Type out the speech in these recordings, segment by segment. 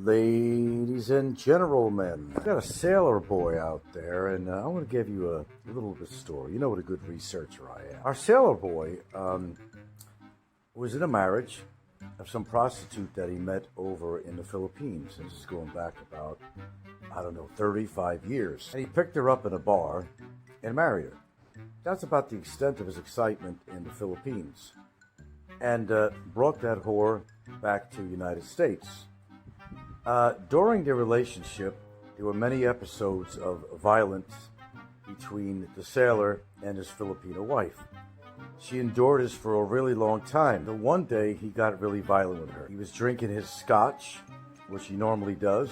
Ladies and gentlemen, I got a sailor boy out there, and I want to give you a little bit of story. You know what a good researcher I am. Our sailor boy was in a marriage of some prostitute that he met over in the Philippines. This is going back about, 35 years. And he picked her up in a bar and married her. That's about the extent of his excitement in the Philippines. And brought that whore back to the United States. During their relationship, there were many episodes of violence between the sailor and his Filipino wife. She endured this for a really long time. But one day, he got really violent with her. He was drinking his scotch, which he normally does.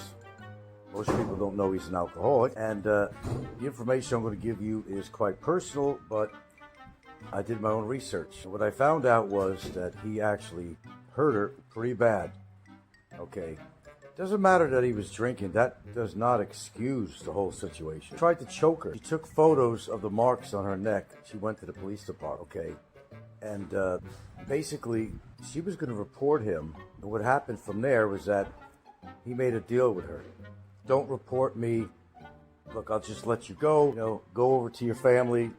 Most people don't know he's an alcoholic. And the information I'm going to give you is quite personal, but I did my own research. What I found out was that he actually hurt her pretty bad. Okay. Doesn't matter that he was drinking. That does not excuse the whole situation. He tried to choke her. She took photos of the marks on her neck. She went to the police department, okay? And basically, she was going to report him. And what happened from there was that he made a deal with her. Don't report me. Look, I'll just let you go. You know, go over to your family.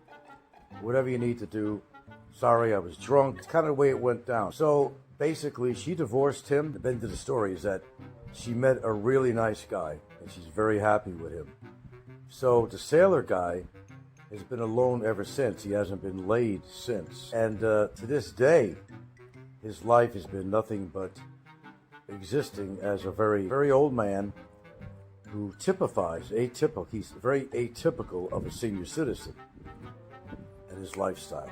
Whatever you need to do. Sorry, I was drunk. It's kind of the way it went down. So basically, she divorced him. The end of the story is that she met a really nice guy, and she's very happy with him. So the sailor guy has been alone ever since. He hasn't been laid since. And to this day, his life has been nothing but existing as a very, very old man who typifies, he's very atypical of a senior citizen in his lifestyle.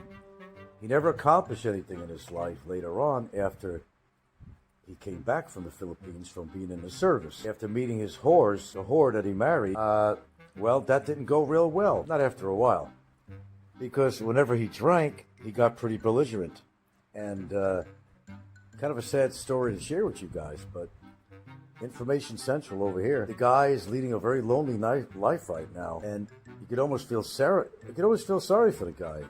He never accomplished anything in his life later on after he came back from the Philippines from being in the service. After meeting his whores, the whore that he married, that didn't go real well. Not after a while. Because whenever he drank, he got pretty belligerent. And kind of a sad story to share with you guys, but Information Central over here. The guy is leading a very lonely life right now, and you could almost feel sorry for the guy.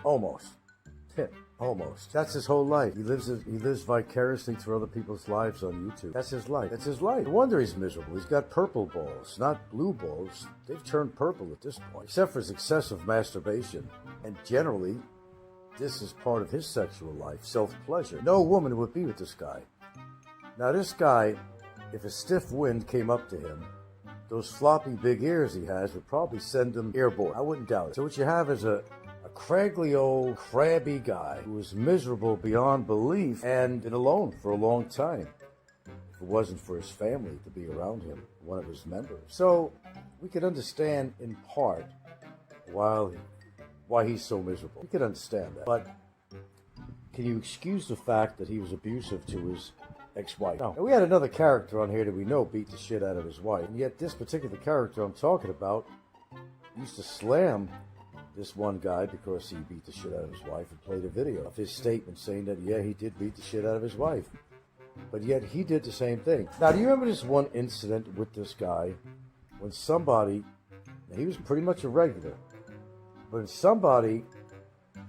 Almost. Almost. That's his whole life. He lives vicariously through other people's lives on YouTube. That's his life. No wonder he's miserable. He's got purple balls, not blue balls. They've turned purple at this point, except for his excessive masturbation. And generally, this is part of his sexual life, self-pleasure. No woman would be with this guy. Now, this guy, if a stiff wind came up to him, those floppy big ears he has would probably send him airborne. I wouldn't doubt it. So what you have is a craggy old, crabby guy who is miserable beyond belief and been alone for a long time. If it wasn't for his family to be around him, one of his members. So we could understand in part why he's so miserable. We could understand that. But can you excuse the fact that he was abusive to his ex-wife? No. And we had another character on here that we know beat the shit out of his wife. And yet this particular character I'm talking about used to slam this one guy because he beat the shit out of his wife and played a video of his statement saying that, yeah, he did beat the shit out of his wife. But yet he did the same thing. Now, do you remember this one incident with this guy when somebody, he was pretty much a regular, but somebody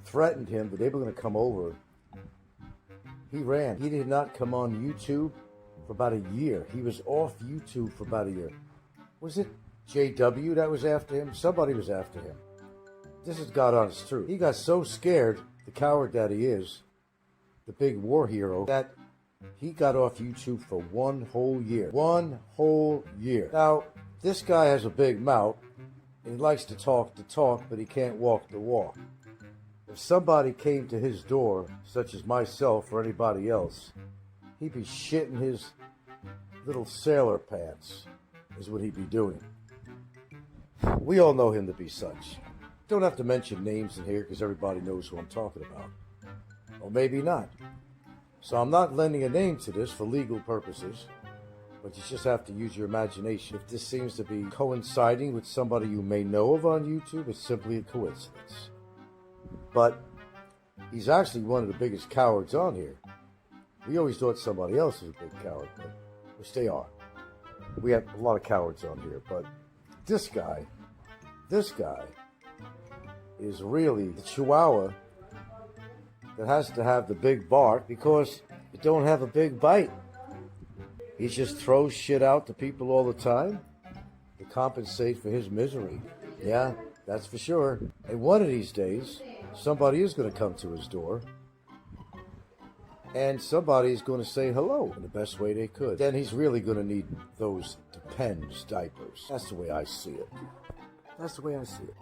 threatened him that they were going to come over, he ran. He did not come on YouTube for about a year. He was off YouTube for about a year. Was it JW that was after him? Somebody was after him. This is God honest truth. He got so scared, the coward that he is, the big war hero, that he got off YouTube for 1 whole year. 1 whole year. Now, this guy has a big mouth, and he likes to talk the talk, but he can't walk the walk. If somebody came to his door, such as myself or anybody else, he'd be shitting his little sailor pants, is what he'd be doing. We all know him to be such. Don't have to mention names in here because everybody knows who I'm talking about. Or maybe not. So I'm not lending a name to this for legal purposes, but you just have to use your imagination. If this seems to be coinciding with somebody you may know of on YouTube, it's simply a coincidence. But he's actually one of the biggest cowards on here. We always thought somebody else was a big coward, which they are. We have a lot of cowards on here, but this guy is really the chihuahua that has to have the big bark because it don't have a big bite. He just throws shit out to people all the time to compensate for his misery. Yeah, that's for sure. And one of these days, somebody is going to come to his door. And somebody's going to say hello in the best way they could. Then he's really going to need those Depends diapers. That's the way I see it. That's the way I see it.